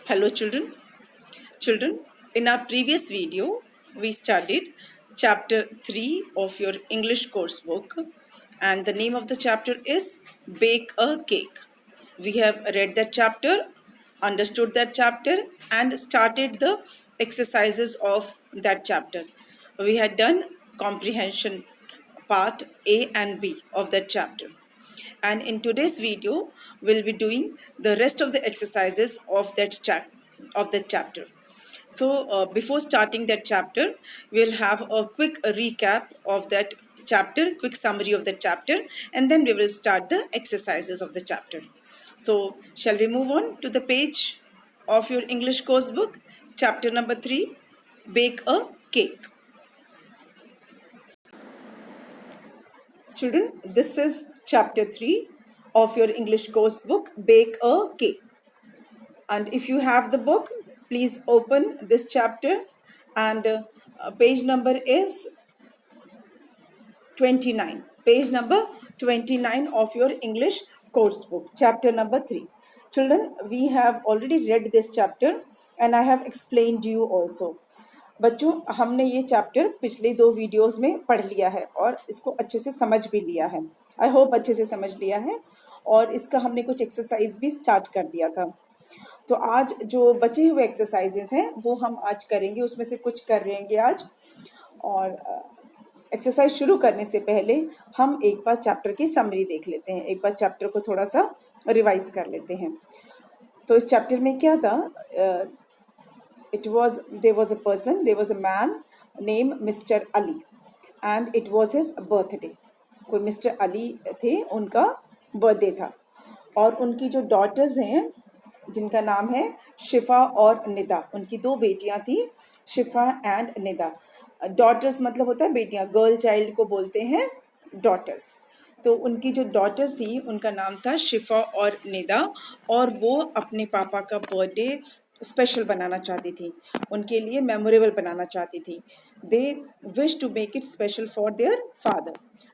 Hello children. Children, in our previous video, we studied chapter 3 of your English course book, and the name of the chapter is Bake a Cake. We have read that chapter, understood that chapter, and started the exercises of that chapter. We had done comprehension part A and B of that chapter. And in today's video, we'll be doing the rest of the exercises of that chapter. So before starting that chapter, we'll have a quick recap of that chapter, quick summary of the chapter, and then we will start the exercises of the chapter. So shall we move on to the page of your English course book, chapter number 3, Bake a Cake. Children, this is chapter 3 of your English course book, Bake a Cake. And if you have the book, please open this chapter, and page number is 29. Page number 29 of your English course book, chapter number 3. Children, we have already read this chapter and I have explained you also. बच्चों, हमने ये chapter पिछले 2 videos में पढ़ लिया है और इसको अच्छे से समझ भी लिया है. आई होप अच्छे से समझ लिया है, और इसका हमने कुछ एक्सरसाइज भी स्टार्ट कर दिया था. तो आज जो बचे हुए एक्सरसाइजेस हैं वो हम आज करेंगे, उसमें से कुछ कर लेंगे आज. और एक्सरसाइज शुरू करने से पहले हम एक बार चैप्टर की समरी देख लेते हैं, एक बार चैप्टर को थोड़ा सा रिवाइज कर लेते हैं. तो इस चैप्टर में क्या था? there was a man named Mr. Ali, and it was his birthday. कोई मिस्टर अली थे, उनका बर्थडे था. और उनकी जो डॉटर्स हैं जिनका नाम है शिफा और निदा, उनकी 2 बेटियां थी, शिफा एंड निदा. डॉटर्स मतलब होता है बेटियां, गर्ल चाइल्ड को बोलते हैं डॉटर्स. तो उनकी जो डॉटर्स थी उनका नाम था शिफा और निदा, और वो अपने पापा का बर्थडे स्पेशल बनाना चाहती थी, उनके लिए मेमोरेबल बनाना चाहती थी. They wish to make it special for their father,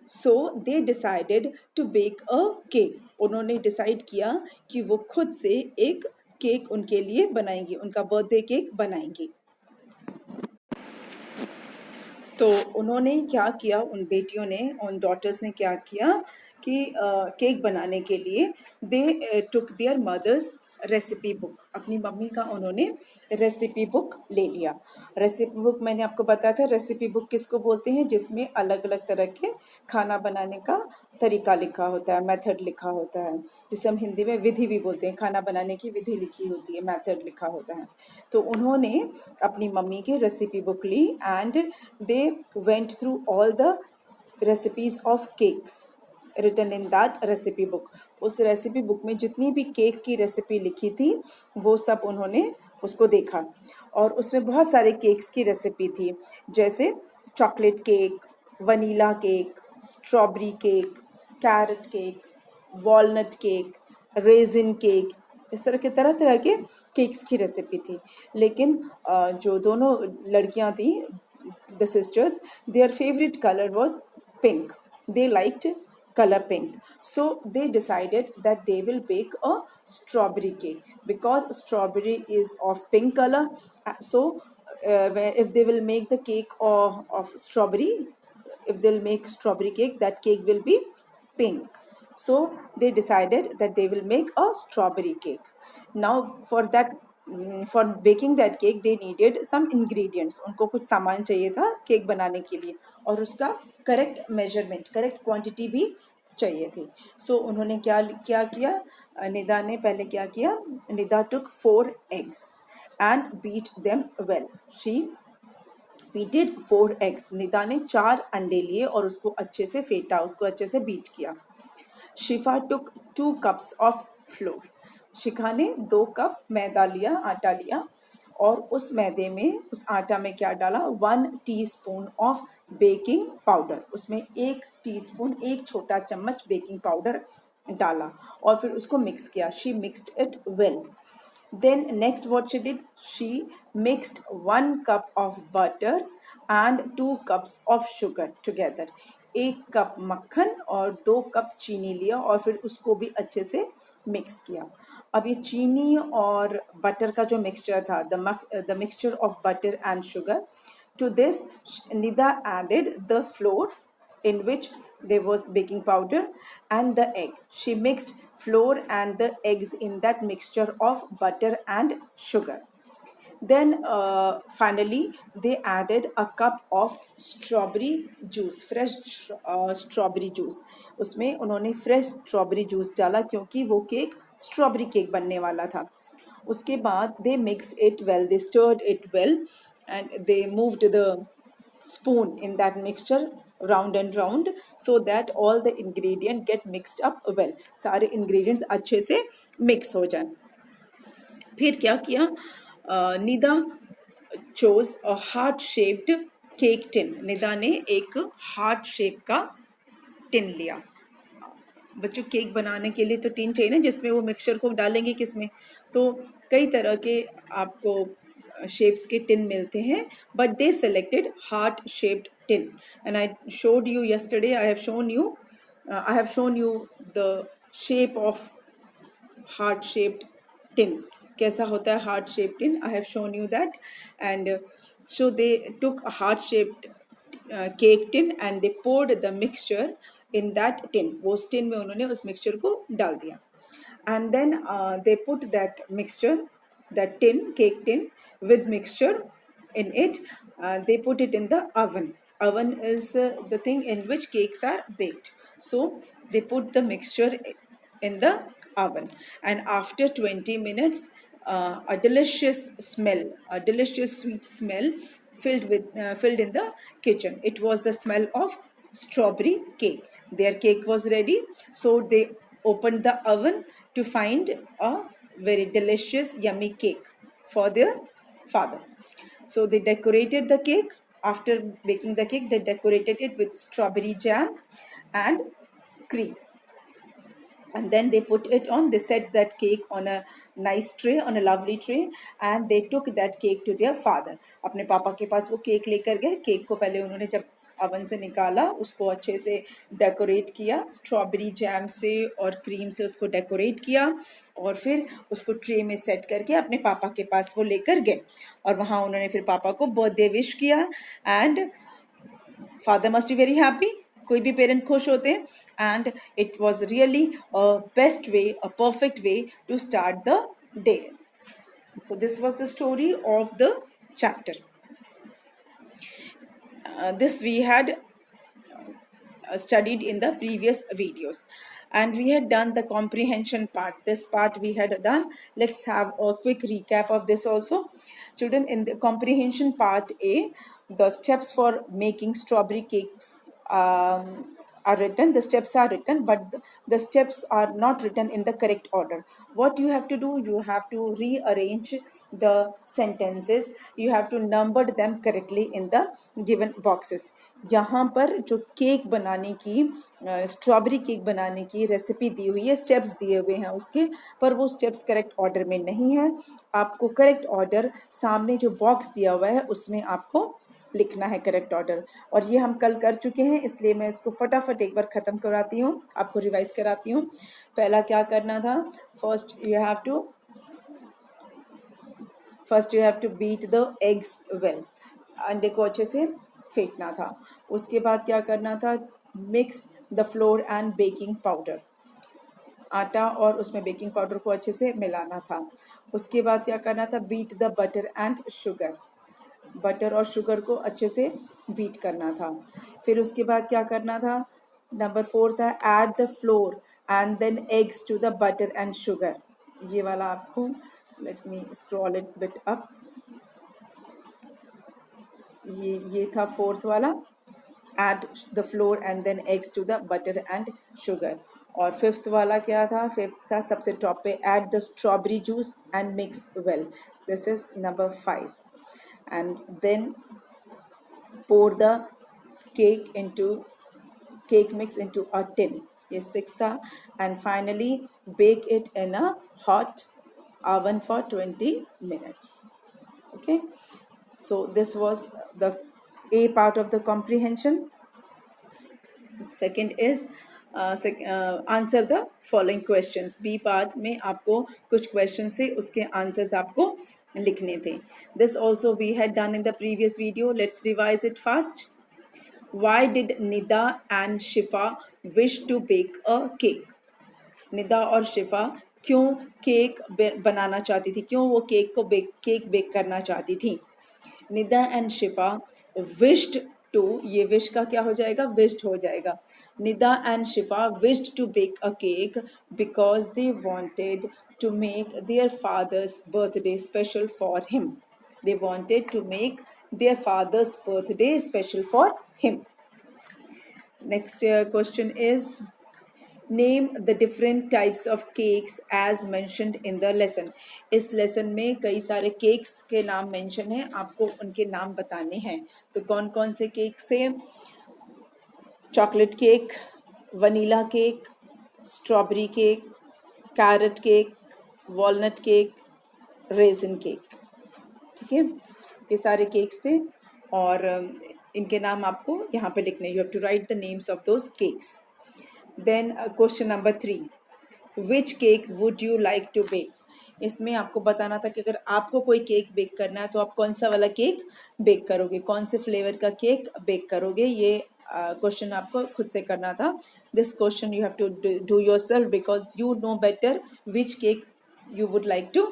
so they decided to bake a cake. उन्होंने डिसाइड किया कि वो खुद से एक केक उनके लिए बनाएंगी, उनका बर्थडे केक बनाएंगी. तो उन्होंने क्या किया, उन बेटियों ने, उन डॉटर्स ने क्या किया कि केक बनाने के लिए they took their mothers recipe book, अपनी मम्मी का उन्होंने रेसिपी बुक ले लिया. रेसिपी बुक मैंने आपको बताया था, रेसिपी बुक किसको बोलते हैं? जिसमें अलग अलग तरह के खाना बनाने का तरीका लिखा होता है, मेथड लिखा होता है, जिसे हम हिंदी में विधि भी बोलते हैं. खाना बनाने की विधि लिखी होती है, मेथड लिखा होता है. तो उन्होंने अपनी मम्मी की रेसिपी बुक ली, and they went through all the recipes of cakes written in that recipe book. उस रेसिपी बुक में जितनी भी केक की रेसिपी लिखी थी वो सब उन्होंने उसको देखा, और उसमें बहुत सारे केक्स की रेसिपी थी, जैसे chocolate cake, vanilla cake, strawberry cake, carrot cake, walnut cake, resin cake, इस तरह के तरह तरह के केक्स की रेसिपी थी. लेकिन जो दोनों लड़कियां थी, the sisters, their favorite color was pink. They liked color pink, so they decided that they will bake a strawberry cake because strawberry is of pink color. So if they will make the cake of strawberry, if they'll make strawberry cake, that cake will be pink. So they decided that they will make a strawberry cake. Now for baking that cake they needed some ingredients. उनको कुछ सामान चाहिए था cake बनाने के लिए, और उसका करेक्ट मेजरमेंट, करेक्ट क्वांटिटी भी चाहिए थी. सो उन्होंने क्या क्या किया? निदा ने पहले क्या किया? Nida took 4 eggs and beat them well. She beated 4 eggs. Nida ने 4 अंडे लिए और उसको अच्छे से फेंटा, उसको अच्छे से बीट किया. शिफा took 2 cups of flour. शिखा ने 2 कप मैदा लिया, आटा लिया, और उस मैदे में, उस आटा में क्या डाला? 1 टीस्पून ऑफ बेकिंग पाउडर. उसमें 1 टीस्पून, 1 छोटा चम्मच बेकिंग पाउडर डाला और फिर उसको मिक्स किया. She mixed it well. Then next what she did? She mixed 1 cup of butter and 2 cups of sugar together. 1 cup मक्खन और 2 कप चीनी लिया और फिर उसको भी अच्छे से मिक्स किया. अब ये चीनी और बटर का जो मिक्सचर था, the mixture of butter and sugar, to this Nida added the flour in which there was baking powder and the egg. She mixed flour and the eggs in that mixture of butter and sugar. Then finally they added a cup of strawberry juice, fresh strawberry juice. उसमें उन्होंने fresh strawberry juice डाला क्योंकि वो cake strawberry cake बनने वाला था. उसके बाद they mixed it well, they stirred it well, and they moved the spoon in that mixture round and round so that all the ingredient get mixed up well. सारे ingredients अच्छे से mix हो जाए. फिर क्या किया, Nida chose a heart shaped cake tin. Nida ने एक हार्ट शेप का टिन लिया. बच्चों केक बनाने के लिए तो टिन चाहिए ना जिसमें वो मिक्सचर को डालेंगे, किसमें, तो कई तरह के आपको शेप्स के टिन मिलते हैं, but they selected heart shaped tin. And I showed you yesterday, I have shown you the shape of heart shaped tin. कैसा होता है heart shaped tin? I have shown you that. And so they took a heart shaped cake tin and they poured the mixture in that tin. वो उस tin में उन्होंने उस mixture को डाल दिया. And then they put that mixture, that tin, cake tin with mixture in it. They put it in the oven. Oven is the thing in which cakes are baked. So they put the mixture in the oven, and after 20 minutes a delicious smell, a delicious sweet smell filled in the kitchen. It was the smell of strawberry cake. Their cake was ready, so they opened the oven to find a very delicious yummy cake for their father. So they decorated the cake. After baking the cake, they decorated it with strawberry jam and cream, and then they put it on, they set that cake on a nice tray, on a lovely tray, and they took that cake to their father. अपने पापा के पास वो cake लेकर गए. Cake को पहले उन्होंने जब अवन से निकाला, उसको अच्छे से डेकोरेट किया, स्ट्रॉबेरी जैम से और क्रीम से उसको डेकोरेट किया, और फिर उसको ट्रे में सेट करके अपने पापा के पास वो लेकर गए, और वहाँ उन्होंने फिर पापा को बर्थडे विश किया. And father must be very happy, कोई भी पेरेंट खुश होते हैं. And it was really a best way, a perfect way to start the day. So this was the story of the chapter. This we had studied in the previous videos, and we had done the comprehension part. This part we had done. Let's have a quick recap of this also. Children, in the comprehension part A, the steps for making strawberry cakes are written, the steps are written, but the steps are not written in the correct order. What you have to do, you have to rearrange the sentences, you have to number them correctly in the given boxes. यहाँ पर जो cake बनाने की, strawberry cake बनाने की recipe दी हुई है, steps दिए हुए हैं उसके, पर वो स्टेप्स करेक्ट ऑर्डर में नहीं है. आपको करेक्ट ऑर्डर सामने जो बॉक्स दिया हुआ है उसमें आपको लिखना है, करेक्ट ऑर्डर. और ये हम कल कर चुके हैं, इसलिए मैं इसको फटाफट एक बार ख़त्म कराती हूँ, आपको रिवाइज कराती हूँ. पहला क्या करना था, first you have to beat the eggs well. अंडे को अच्छे से फेंटना था. उसके बाद क्या करना था, mix the flour and baking powder. आटा और उसमें बेकिंग पाउडर को अच्छे से मिलाना था. उसके बाद क्या करना था, beat the butter and sugar. Butter और शुगर को अच्छे से बीट करना था. फिर उसके बाद क्या करना था, नंबर 4 था, add the flour and then eggs to the butter and sugar. ये वाला आपको, let me scroll it bit up, ये था 4th वाला, add the flour and then eggs to the butter and sugar. और 5th वाला क्या था, 5th था सबसे टॉप पे, add the strawberry juice and mix well. This is number 5. And then pour the cake mix into a tin. ये 6th था. And finally bake it in a hot oven for 20 minutes. Okay, so this was the A part of the comprehension. Second is answer the following questions. B part में आपको कुछ question थे, उसके answers आपको लिखने थे। This also we had done in the previous video, let's revise it fast. Why did Nida and Shifa wish to bake a cake? Nida और शिफा क्यों केक बनाना चाहती थी, क्यों वो केक बेक करना चाहती थी? Nida and Shifa wished to, ये विश का क्या हो जाएगा, विश्ड हो जाएगा। Nida and Shifa wished to bake a cake because they wanted to make their father's birthday special for him. They wanted to make their father's birthday special for him. Next question is, name the different types of cakes as mentioned in the lesson. इस lesson में कई सारे cakes के नाम mention हैं, आपको उनके नाम बताने हैं। तो कौन कौन से केक्स थे? Chocolate cake, vanilla cake, strawberry cake, carrot cake, walnut cake, resin cake. ठीक है, ये सारे केक्स थे और इनके नाम आपको यहाँ पे लिखने, you have to write the names of those cakes. Then question number 3, which cake would you like to bake? इसमें आपको बताना था कि अगर आपको कोई केक बेक करना है तो आप कौन सा वाला केक बेक करोगे, कौन से फ्लेवर का केक बेक करोगे, ये क्वेश्चन आपको खुद से करना था। This question you have to do yourself because you know better which cake you would like to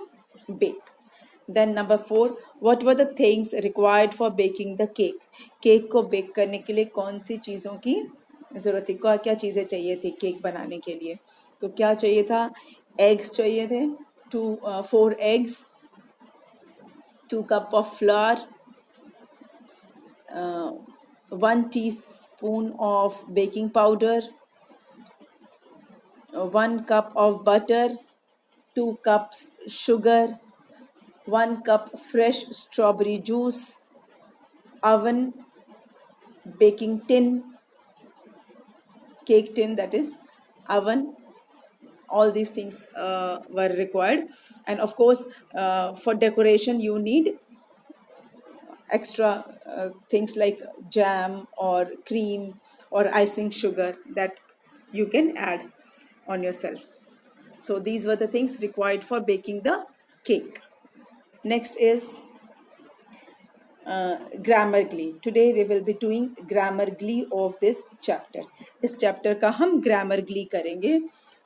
bake. Then number 4, what were the things required for baking the cake? Cake को bake करने के लिए कौन सी चीज़ों की ज़रूरत थी, क्या क्या चीज़ें चाहिए थी केक बनाने के लिए? तो क्या चाहिए था? एग्स चाहिए थे, 4 eggs, 2 cup of flour, 1 teaspoon of baking powder, 1 cup of butter, 2 cups sugar, 1 cup fresh strawberry juice, oven, baking tin, cake tin, that is oven. All these things were required, and of course for decoration you need extra things like jam or cream or icing sugar that you can add on yourself. So these were the things required for baking the cake. Next is grammar glee. Today we will be doing grammar glee of this chapter. इस chapter का हम grammar glee करेंगे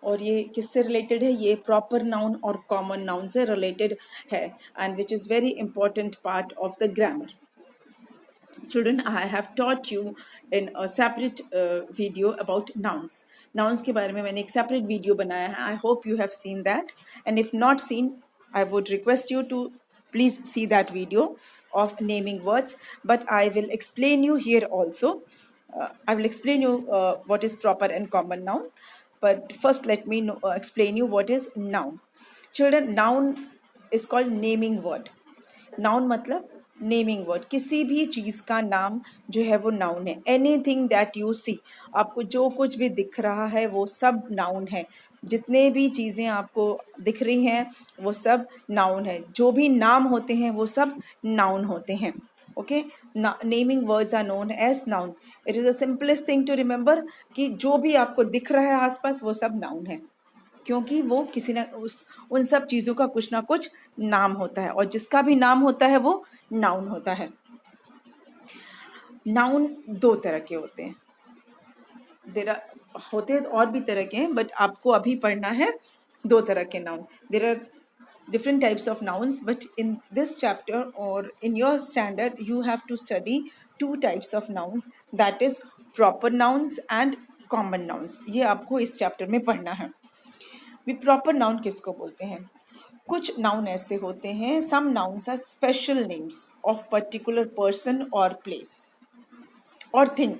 और ये किससे related है? ये proper noun और common noun से related है, and which is very important part of the grammar. Children, I have taught you in a separate video about nouns. Nouns के बारे में मैंने एक separate video बनाया है. I hope you have seen that, and if not seen, I would request you to please see that video of naming words. But I will explain you here also. I will explain you what is proper and common noun. But first, let me explain you what is noun. Children, noun is called naming word. Noun मतलब naming word, किसी भी चीज़ का नाम जो है वो noun है। Anything that you see, आपको जो कुछ भी दिख रहा है वो सब नाउन है। जितने भी चीज़ें आपको दिख रही हैं वो सब नाउन है। जो भी नाम होते हैं वो सब नाउन होते हैं। Okay, naming words are known as noun. It is the simplest thing to remember कि जो भी आपको दिख रहा है आसपास वो सब नाउन है, क्योंकि वो किसी ना उन सब चीज़ों का कुछ ना कुछ नाम होता है, और जिसका भी नाम होता है वो नाउन होता है। नाउन 2 तरह के होते हैं, होते हैं तो और भी तरह के हैं, बट आपको अभी पढ़ना है 2 तरह के noun. There are different types of nouns, but in this chapter or in your standard you have to study 2 types of nouns, that is proper nouns and common nouns. ये आपको इस चैप्टर में पढ़ना है। भी प्रॉपर नाउन किसको बोलते हैं? कुछ नाउन ऐसे होते हैं, some nouns are special names of particular person और प्लेस और thing.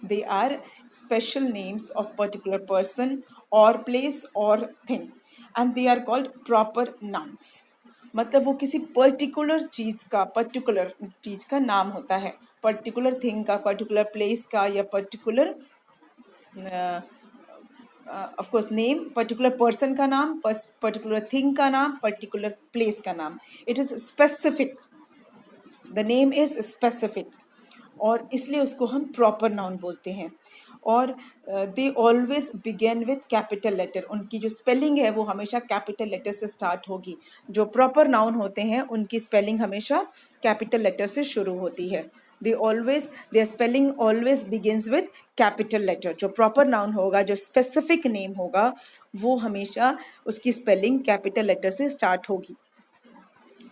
They are special names of particular person और प्लेस और thing, and they are called proper nouns. मतलब वो किसी पर्टिकुलर चीज़ का नाम होता है, पर्टिकुलर थिंग का, पर्टिकुलर प्लेस का, या particular of course name, particular person का नाम, पर्टिकुलर थिंग का नाम, पर्टिकुलर प्लेस का नाम। It is specific, the name is specific, और इसलिए उसको हम प्रॉपर नाउन बोलते हैं। और they always begin with capital letter, उनकी जो स्पेलिंग है वो हमेशा कैपिटल लेटर से स्टार्ट होगी। जो प्रॉपर नाउन होते हैं उनकी स्पेलिंग हमेशा कैपिटल लेटर से शुरू होती है। Their spelling always begins with capital letter. जो प्रॉपर नाउन होगा, जो स्पेसिफिक नेम होगा, वो हमेशा उसकी स्पेलिंग कैपिटल लेटर से स्टार्ट होगी।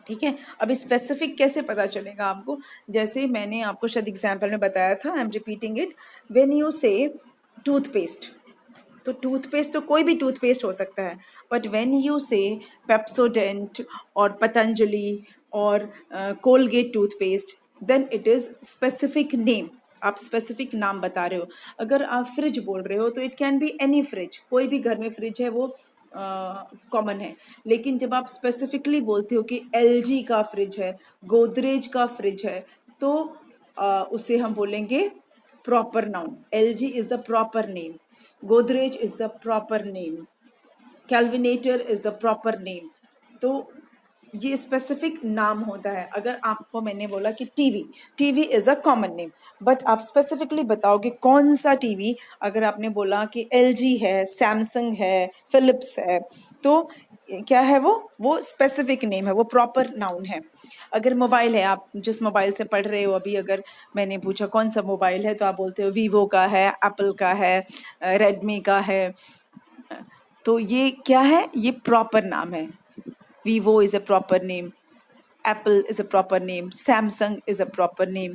ठीक है, अभी स्पेसिफिक कैसे पता चलेगा आपको? जैसे मैंने आपको शायद एग्जाम्पल में बताया था, I am repeating it. When you say toothpaste, तो टूथपेस्ट तो कोई भी टूथपेस्ट हो सकता है, but when you say Pepsodent और पतंजलि और Colgate toothpaste, then it is specific name. आप स्पेसिफिक नाम बता रहे हो। अगर आप फ्रिज बोल रहे हो तो it can be any fridge, कोई भी घर में फ्रिज है वो कॉमन है। लेकिन जब आप स्पेसिफिकली बोलते हो कि एलजी का फ्रिज है, गोदरेज का फ्रिज है, तो उसे हम बोलेंगे proper noun. LG is the proper name, Godrej is the proper name, Kelvinator is the proper name. तो ये स्पेसिफिक नाम होता है। अगर आपको मैंने बोला कि TV, TV is a common name, but आप स्पेसिफिकली बताओगे कौन सा टीवी। अगर आपने बोला कि एलजी है, सैमसंग है, फिलिप्स है, तो क्या है वो स्पेसिफिक नेम है, वो प्रॉपर नाउन है। अगर मोबाइल है, आप जिस मोबाइल से पढ़ रहे हो अभी, अगर मैंने पूछा कौन सा मोबाइल है, तो आप बोलते हो वीवो का है, एप्पल का है, रेडमी का है। तो ये क्या है? ये प्रॉपर नाम है। Vivo is a proper name, Apple is a proper name, Samsung is a proper name,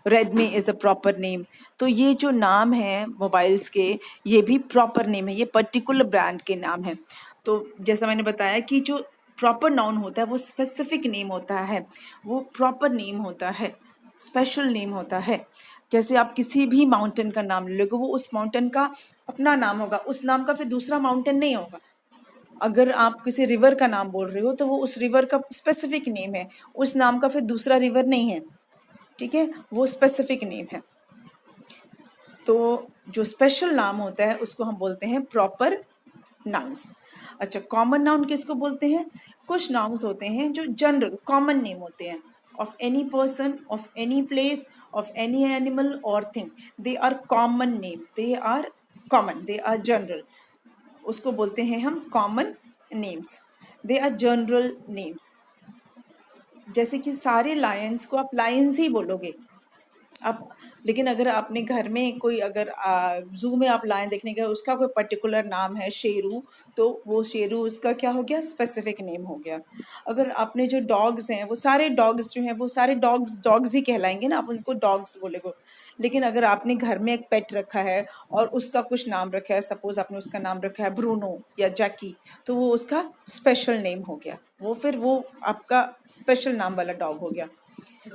Redmi is a proper name. तो ये जो नाम है मोबाइल्स के, ये भी प्रॉपर नेम है, ये पर्टिकुलर ब्रांड के नाम है। तो जैसा मैंने बताया कि जो प्रॉपर नाउन होता है वो स्पेसिफिक नेम होता है, वो प्रॉपर नेम होता है, स्पेशल नेम होता है। जैसे आप किसी भी माउंटेन का नाम ले लोगे, वो उस माउंटेन का अपना नाम होगा, उस नाम का फिर दूसरा माउंटेन नहीं होगा। अगर आप किसी रिवर का नाम बोल रहे हो तो वो उस रिवर का स्पेसिफिक नेम है, उस नाम का फिर दूसरा रिवर नहीं है। ठीक है, वो स्पेसिफिक नेम है। तो जो स्पेशल नाम होता है उसको हम बोलते हैं प्रॉपर नाउन्स। अच्छा, कॉमन नाउन किसको बोलते हैं? कुछ नाउन्स होते हैं जो जनरल कॉमन नेम होते हैं, of any person, of any place, of any animal और thing. They are common name, they are common, they are general. उसको बोलते हैं हम common names. They are general names. जैसे कि सारे लायंस को आप लायंस ही बोलोगे आप, लेकिन अगर आपने घर में कोई, अगर जू में आप लायन देखने गए, उसका कोई पर्टिकुलर नाम है शेरू, तो वो शेरू उसका क्या हो गया? स्पेसिफिक नेम हो गया। अगर आपने जो डॉग्स हैं, वो सारे डॉग्स जो हैं वो सारे डॉग्स डॉग्स ही कहलाएंगे ना, आप उनको डॉग्स बोलेगे। लेकिन अगर आपने घर में एक पेट रखा है और उसका कुछ नाम रखा है, सपोज आपने उसका नाम रखा है ब्रूनो या जैकी, तो वो उसका स्पेशल नेम हो गया, वो फिर वो आपका स्पेशल नाम वाला डॉग हो गया।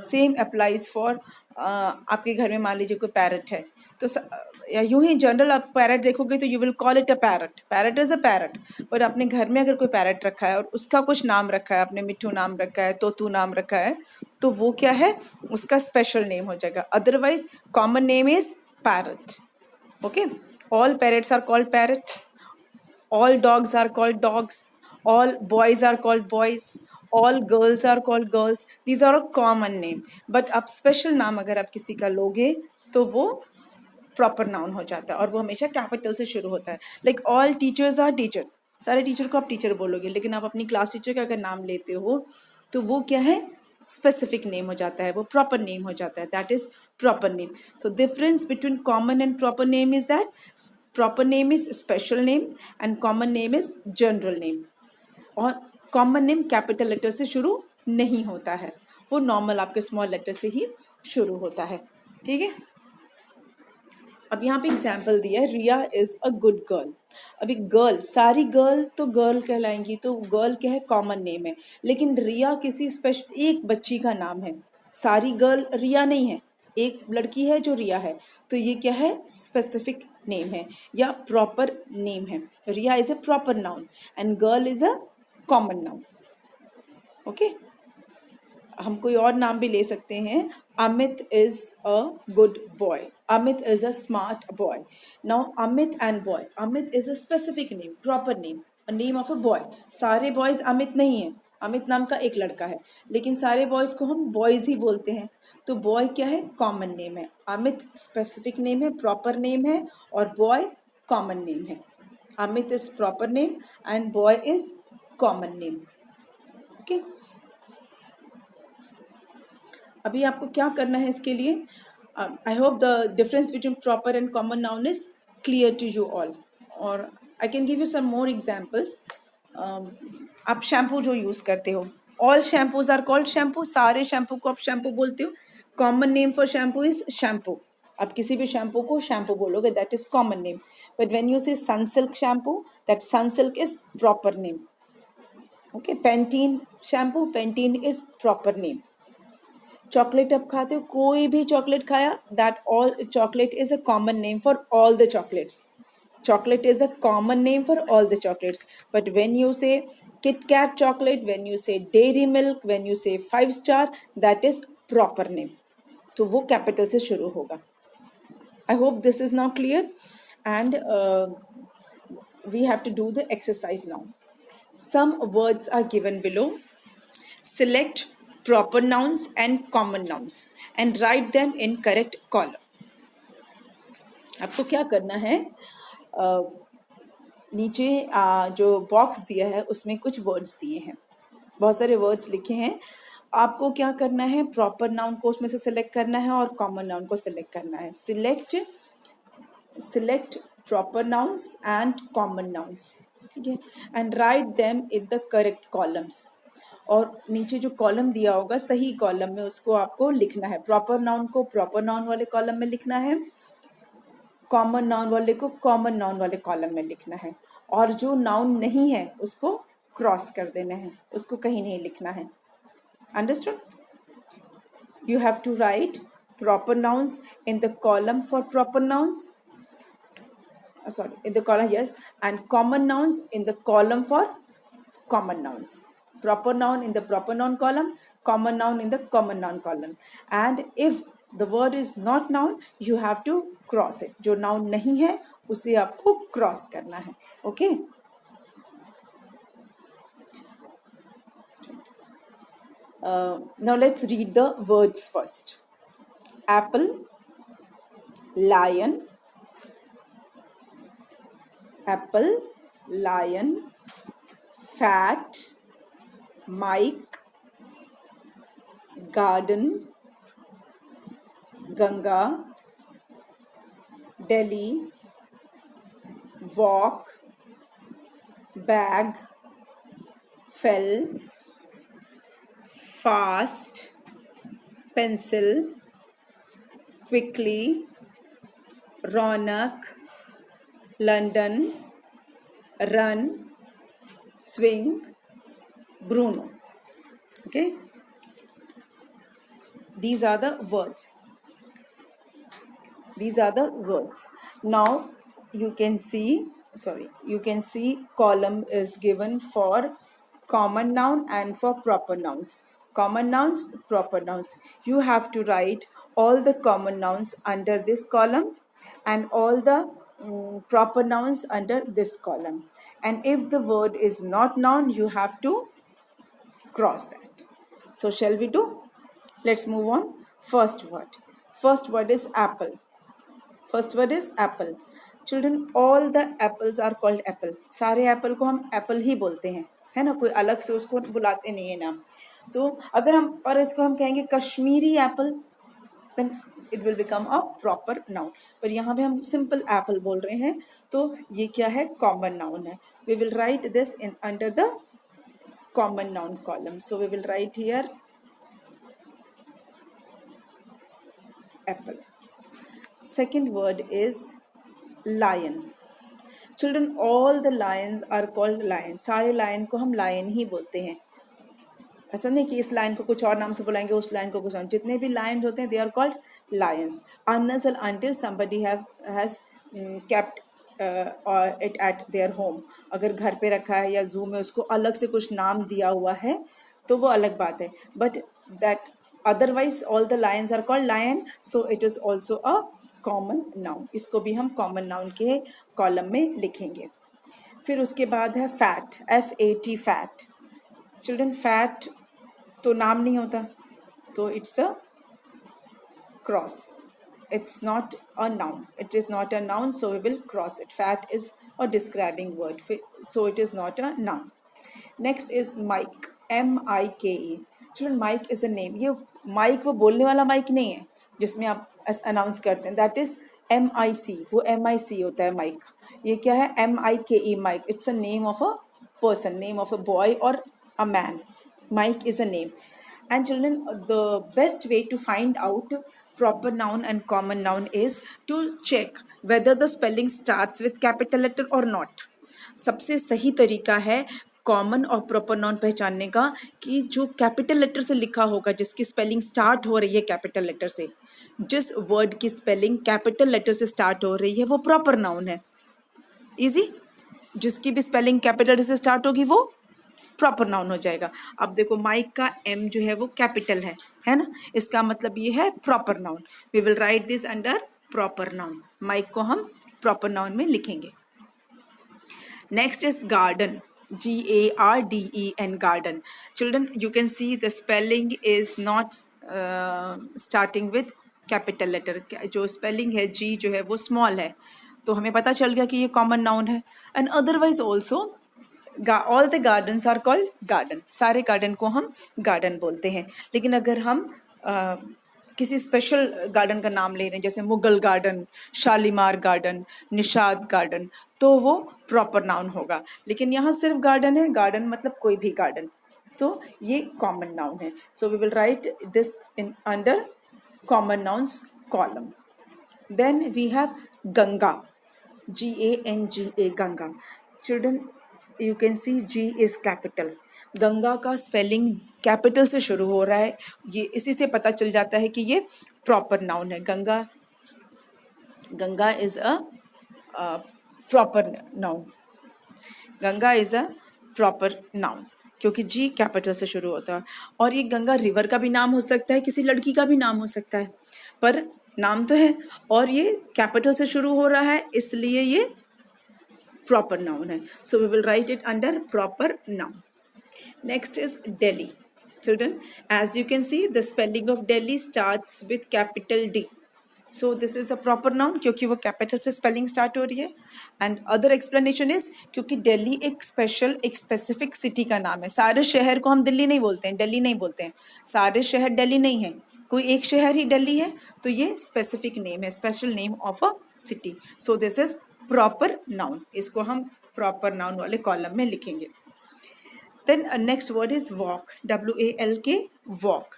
सेम अप्लाइज फॉर आपके घर में मान लीजिए कोई पैरट है, तो या यूं ही जनरल आप पैरट देखोगे तो you will call it a parrot, parrot is a parrot. पर अपने घर में अगर कोई पैरट रखा है और उसका कुछ नाम रखा है, आपने मिट्टू नाम रखा है, तोतू नाम रखा है, तो वो क्या है? उसका स्पेशल नेम हो जाएगा। Otherwise common name is parrot. Okay, all parrots are called parrot, all dogs are called dogs, all boys are called boys, all girls are called girls. These are a common name, but आप special नाम अगर आप किसी का लोगे तो वो proper noun हो जाता है और वो हमेशा कैपिटल से शुरू होता है। Like all teachers are teacher, सारे टीचर को आप टीचर बोलोगे, लेकिन आप अपनी क्लास टीचर का अगर नाम लेते हो तो वो क्या है? स्पेसिफिक नेम हो जाता है, वो प्रॉपर नेम हो जाता है, that is proper name. So difference between common and proper name is that proper name is special name and common name is general name. और कॉमन नेम कैपिटल लेटर से शुरू नहीं होता है, वो नॉर्मल आपके स्मॉल लेटर से ही शुरू होता है। ठीक है, अब यहाँ पे एग्जाम्पल दिया है, Riya is a good girl. अभी गर्ल, सारी गर्ल तो गर्ल कहलाएंगी, तो गर्ल क्या है? कॉमन नेम है। लेकिन रिया किसी स्पेशल एक बच्ची का नाम है, सारी गर्ल रिया नहीं है, एक लड़की है जो रिया है, तो ये क्या है? स्पेसिफिक नेम है या प्रॉपर नेम है। Riya is a proper noun and girl is a common noun. Okay, हम कोई और नाम भी ले सकते हैं। Amit is a good boy, Amit is a smart boy. Now Amit and boy, Amit is a specific name, proper name, a name of a boy. सारे boys Amit नहीं है, अमित नाम का एक लड़का है, लेकिन सारे बॉयज़ को हम बॉयज़ ही बोलते हैं। तो बॉय क्या है? कॉमन नेम है। अमित स्पेसिफिक नेम है, प्रॉपर नेम है, और बॉय कॉमन नेम है। Amit is proper name and boy is common name. Okay, अभी आपको क्या करना है इसके लिए? I hope the difference between proper and common noun is clear to you all, और I can give you some more examples. आप शैम्पू जो यूज़ करते हो, all shampoos are called shampoo, सारे शैम्पू को आप शैम्पू बोलते हो। Common name for shampoo is shampoo. आप किसी भी शैम्पू को शैम्पू बोलोगे, that is common name. But when you say Sunsilk shampoo, that Sunsilk is proper name. Okay, Pantene shampoo, Pantene is proper name. Chocolate आप खाते हो, कोई भी चॉकलेट खाया, that all chocolate is a common name for all the chocolates. Chocolate is a common name for all the chocolates. But when you say Kit Kat chocolate, when you say Dairy Milk, when you say 5 star, that is proper name. तो वो capital से शुरू होगा. I hope this is now clear, and we have to do the exercise now. Some words are given below. Select proper nouns and common nouns and write them in correct column. आपको क्या करना है? नीचे जो box दिया है उसमें कुछ वर्ड्स दिए हैं, बहुत सारे वर्ड्स लिखे हैं. आपको क्या करना है? प्रॉपर नाउन को उसमें से सिलेक्ट करना है और कॉमन नाउन को सिलेक्ट करना है. Select proper nouns and common nouns, ठीक है, and write them in the correct columns. और नीचे जो कॉलम दिया होगा सही कॉलम में उसको आपको लिखना है. प्रॉपर नाउन को प्रॉपर नाउन वाले कॉलम में लिखना है, कॉमन नाउन वाले को कॉमन नाउन वाले कॉलम में लिखना है, और जो नाउन नहीं है उसको क्रॉस कर देना है, उसको कहीं नहीं लिखना है. Understood? You have to write proper nouns in the column for proper nouns, sorry, in the column, yes, and common nouns in the column for common nouns. Proper noun in the proper noun column, common noun in the common noun column. And if the word is not noun, you have to cross it. जो noun नहीं है उसे आपको cross करना है. Okay? Now let's read the words first. Apple, lion, apple, lion, fat, mic, garden, Ganga, Delhi, walk, bag, fell, fast, pencil, quickly, Ronak, London, run, swing, Bruno. Okay, these are the words. Now you can see column is given for common noun and for proper nouns. Common nouns, proper nouns. You have to write all the common nouns under this column and all the proper nouns under this column. And if the word is not noun, you have to cross that. So shall we do? Let's move on. First word is apple. Children, all the apples are called apple. सारे Apple को हम Apple ही बोलते हैं, है ना, कोई अलग से उसको बुलाते नहीं है नाम. तो अगर हम पर इसको हम कहेंगे Kashmiri Apple, then it will become a proper noun. पर यहाँ पे हम simple apple बोल रहे हैं, तो ये क्या है? common noun है. We will write this in under the common noun column. So we will write here apple. Second word is lion. Children, all the lions are called lion. सारे lion को हम lion ही बोलते हैं. ऐसा नहीं कि इस लाइन को कुछ और नाम से बुलाएंगे, उस लाइन को कुछ और. जितने भी लायंस होते हैं they are called lions unless and until somebody has kept it at their home. अगर घर पे रखा है या जू में उसको अलग से कुछ नाम दिया हुआ है तो वो अलग बात है. But that otherwise all the lions are called lion, so it is also a common noun. इसको भी हम कॉमन नाउन के कॉलम में लिखेंगे. फिर उसके बाद है fat, FAT, fat. Children fat तो नाम नहीं होता, तो it's a cross. It's not a noun. It is not a noun, so we will cross it. Fat is a describing word, so it is not a noun. Next is mic. M-I-K-E. Children, mic is a name. ये mic वो बोलने वाला mic नहीं है जिसमें आप announce करते हैं. That is M-I-C. वो M-I-C होता है mic. ये क्या है? M-I-K-E mic. It's a name of a person, name of a boy or a man. Mike is a name. And children, the best way to find out proper noun and common noun is to check whether the spelling starts with capital letter or not. सबसे सही तरीका है common और proper noun पहचानने का कि जो capital letter से लिखा होगा, जिसकी स्पेलिंग स्टार्ट हो रही है कैपिटल लेटर से, जिस वर्ड की स्पेलिंग कैपिटल लेटर से स्टार्ट हो रही है वो प्रॉपर नाउन है. इजी. जिसकी भी स्पेलिंग कैपिटल लेटर से स्टार्ट होगी वो प्रॉपर नाउन हो जाएगा. अब देखो माइक का एम जो है वो कैपिटल है ना, इसका मतलब ये है proper noun. We will write this under proper noun. Mike को हम प्रॉपर नाउन में लिखेंगे. Next is garden. Garden. Garden. Children, you can see the spelling is not starting with capital letter. जो स्पेलिंग है जी जो है वो small है, तो हमें पता चल गया कि ये कॉमन नाउन है. And otherwise also all the gardens are called garden. सारे गार्डन को हम गार्डन बोलते हैं. लेकिन अगर हम किसी स्पेशल गार्डन का नाम ले रहे हैं, जैसे Mughal garden, Shalimar garden, Nishad garden, तो वो प्रॉपर नाउन होगा. लेकिन यहाँ सिर्फ गार्डन है, गार्डन मतलब कोई भी गार्डन, तो ये कॉमन नाउन है. So we will write this in under common nouns column. Then we have Ganga. G-A-N-G-A, Ganga. Children, you can see G is capital. Ganga का स्पेलिंग कैपिटल से शुरू हो रहा है. ये इसी से पता चल जाता है कि ये प्रॉपर नाउन है. Ganga is a proper noun. Ganga is a proper noun क्योंकि जी कैपिटल से शुरू होता है. और ये गंगा रिवर का भी नाम हो सकता है, किसी लड़की का भी नाम हो सकता है, पर नाम तो है. और ये कैपिटल से शुरू हो रहा है, इसलिए ये प्रॉपर नाउन है. So we will write it under proper noun. Next is Delhi. Children, as you can see, the spelling of Delhi starts with capital D. So this is a proper noun क्योंकि वो capital से spelling start हो रही है. And other explanation is क्योंकि दिल्ली एक special एक specific city का नाम है. सारे शहर को हम दिल्ली नहीं बोलते हैं, दिल्ली नहीं बोलते हैं. सारे शहर दिल्ली नहीं है, कोई एक शहर ही दिल्ली है, तो ये स्पेसिफिक नेम है, special name of a city. So this is proper noun. इसको हम प्रॉपर नाउन वाले कॉलम में लिखेंगे. Then next word is walk. W-A-L-K, walk.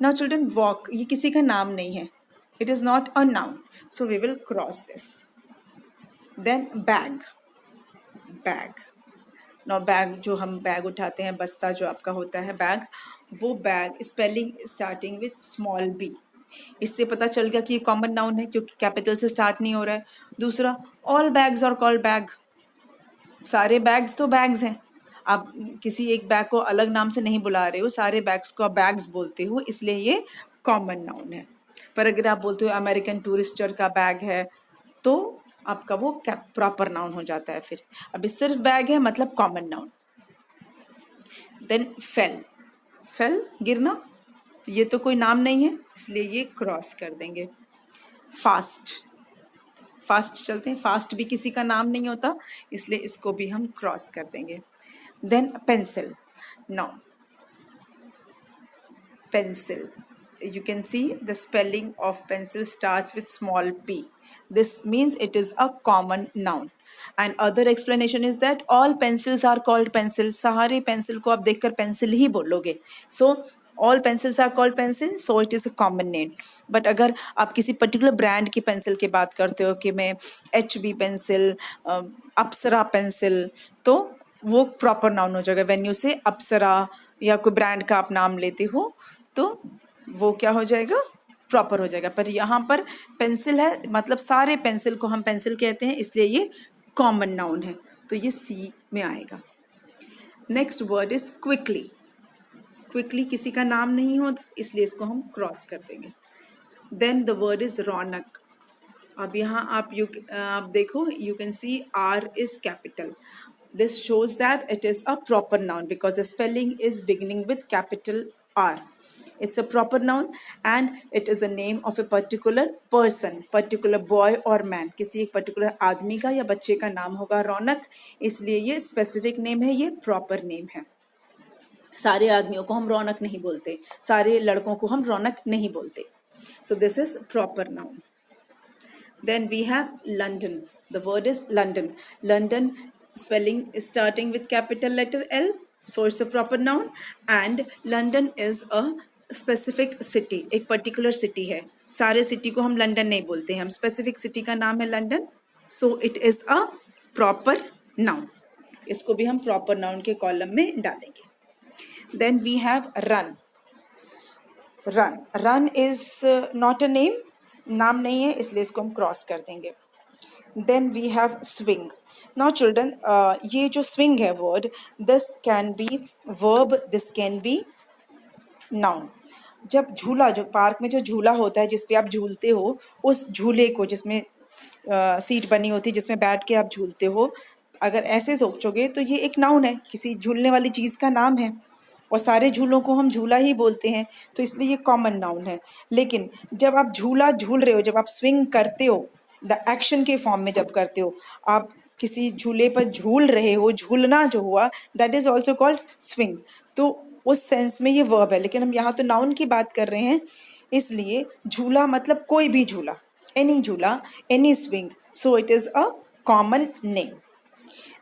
Now children, walk ये किसी का नाम नहीं है. It is not a noun. So we will cross this. Then bag. Bag. Now bag जो हम बैग उठाते हैं, बस्ता जो आपका होता है बैग, वो bag spelling starting with small b. इससे पता चल गया कि ये कॉमन नाउन है क्योंकि कैपिटल से स्टार्ट नहीं हो रहा है. दूसरा, all bags are called bag. सारे बैग्स तो बैग्स हैं. आप किसी एक बैग को अलग नाम से नहीं बुला रहे हो, सारे बैग्स को आप बैग्स बोलते हो, इसलिए ये कॉमन नाउन है. पर अगर आप बोलते हो अमेरिकन टूरिस्टर का बैग है, तो आपका वो प्रॉपर नाउन हो जाता है. फिर अभी सिर्फ बैग है मतलब common noun. Then fell. Fell गिरना, तो ये तो कोई नाम नहीं है, इसलिए ये क्रॉस कर देंगे. फास्ट. फास्ट चलते हैं, फास्ट भी किसी का नाम नहीं होता, इसलिए इसको भी हम क्रॉस कर देंगे. Then pencil. Now pencil, you can see the spelling of pencil starts with small p. This means it is a common noun. And other explanation is that all pencils are called pencil. सारे pencil को आप देखकर pencil ही बोलोगे. So all pencils are called pencil, so it is a common name. But अगर आप किसी particular brand की pencil की बात करते हो कि मैं HB पेंसिल, अप्सरा पेंसिल, तो वो प्रॉपर नाउन हो जाएगा. वेन यू से अप्सरा या कोई ब्रांड का आप नाम लेते हो तो वो क्या हो जाएगा, प्रॉपर हो जाएगा. पर यहाँ पर पेंसिल है मतलब सारे पेंसिल को हम पेंसिल कहते हैं, इसलिए ये कॉमन नाउन है, तो ये सी में आएगा. Next word is quickly. Quickly किसी का नाम नहीं होता, इसलिए इसको हम क्रॉस कर देंगे. Then the word is Raunak. अब यहाँ आप देखो, you can see R is capital. This shows that it is a proper noun because the spelling is beginning with capital R. It's a proper noun and it is the name of a particular person, particular boy or man. किसी एक particular आदमी का या बच्चे का नाम होगा रौनक, इसलिए ये specific name है, ये proper name है. सारे आदमियों को हम रौनक नहीं बोलते, सारे लड़कों को हम रौनक नहीं बोलते. So this is proper noun. Then we have London. The word is London. London spelling is starting with capital letter L, so it's a proper noun. And London is a specific city. एक particular city है. सारे city को हम London नहीं बोलते हैं, हम specific city का नाम है London. So it is a proper noun. इसको भी हम proper noun के column में डालेंगे. Then we have run. Run is not a name. नाम नहीं है, इसलिए इसको हम क्रॉस कर देंगे. Then we have swing. Now children, ये जो swing है word, this can be verb, this can be noun. जब झूला, जो पार्क में जो झूला होता है जिस पे आप झूलते हो, उस झूले को जिसमें सीट बनी होती है जिसमें बैठ के आप झूलते हो, अगर ऐसे सोचोगे तो ये एक नाउन है, किसी झूलने वाली चीज़ का नाम है और सारे झूलों को हम झूला ही बोलते हैं, तो इसलिए ये कॉमन नाउन है. लेकिन जब आप झूला झूल रहे हो, जब आप स्विंग करते हो, द एक्शन के फॉर्म में जब करते हो, आप किसी झूले पर झूल रहे हो, झूलना जो हुआ, that is also called swing. तो उस सेंस में ये वर्ब है, लेकिन हम यहाँ तो नाउन की बात कर रहे हैं, इसलिए झूला मतलब कोई भी झूला, एनी झूला, any swing. So it is a common name.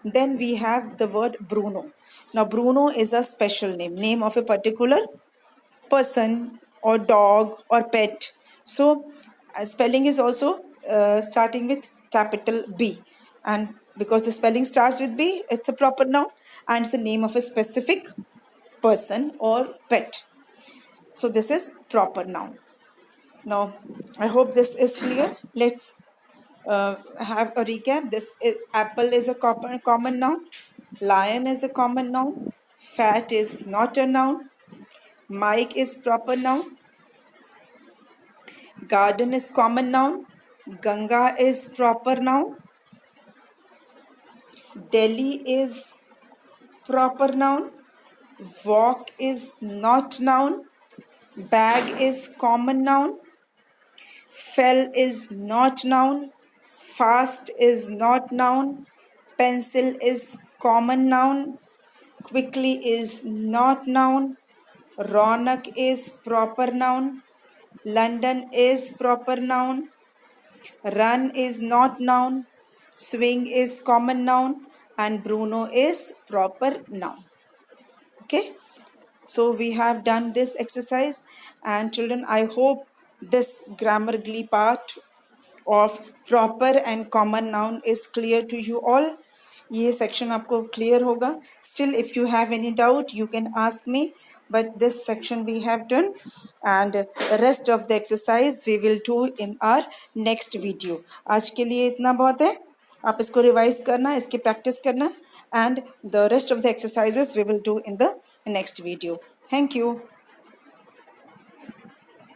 Then we have the word Bruno. Now Bruno is a special name of a particular person or dog or pet. So spelling is also starting with capital B, and because the spelling starts with B, it's a proper noun and it's the name of a specific person or pet. So this is proper noun. Now I hope this is clear. Let's have a recap. Apple is a common noun. Lion is a common noun. Fat is not a noun. Mike is proper noun. Garden is common noun. Ganga is proper noun. Delhi is proper noun. Walk is not noun. Bag is common noun. Fell is not noun. Fast is not noun. Pencil is common noun. Quickly is not noun. Ronak is proper noun. London is proper noun. Run is not noun. Swing is common noun. And Bruno is proper noun. Okay, so we have done this exercise, and children, I hope this grammar glee part of proper and common noun is clear to you all. ये section आपको clear होगा. Still if you have any doubt you can ask me, but this section we have done, and rest of the exercise we will do in our next video. आज के लिए इतना बहुत है, आप इसको रिवाइज करना, इसकी प्रैक्टिस करना, and the rest of the exercises we will do in the next video. Thank you.